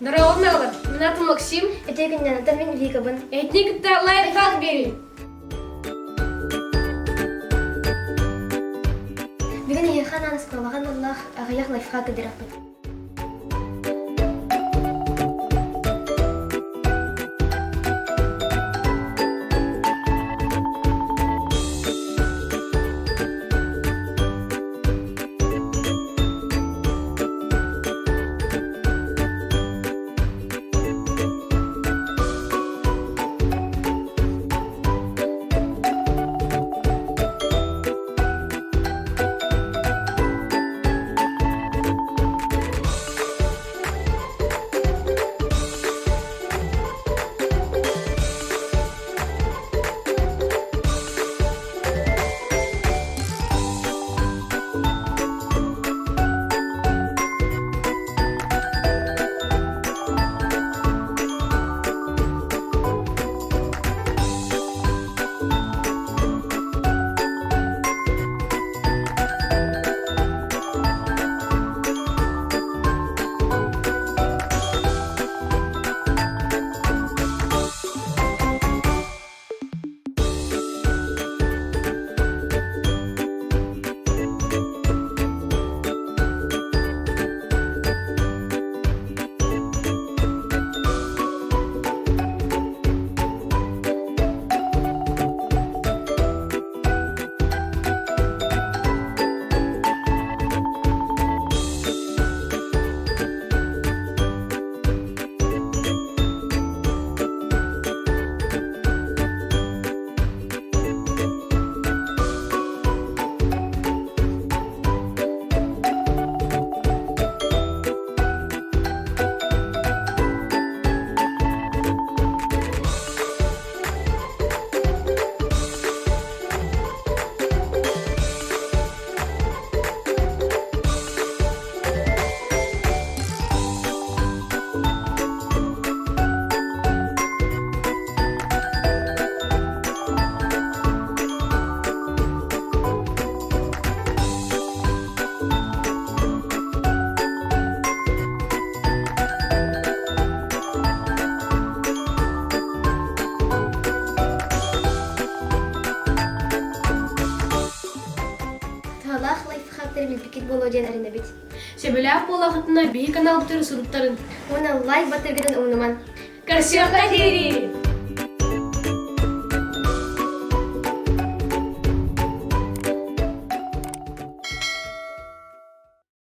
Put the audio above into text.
Здорово, Мелбер. Меня зовут Максим. Это Егонян, это мен Вика бын. Этник это лайфхак бери. Бүгін ехан аныс қылаған Аллах ағаяқ лайфхак ыдыраппын. Аллах лайфхактар мен пикет болу ден арында бит. Себелеп болақытына бей канал бүтірі сұруптарын. Оны лайк батыргыдан оңныман. Красивка дери!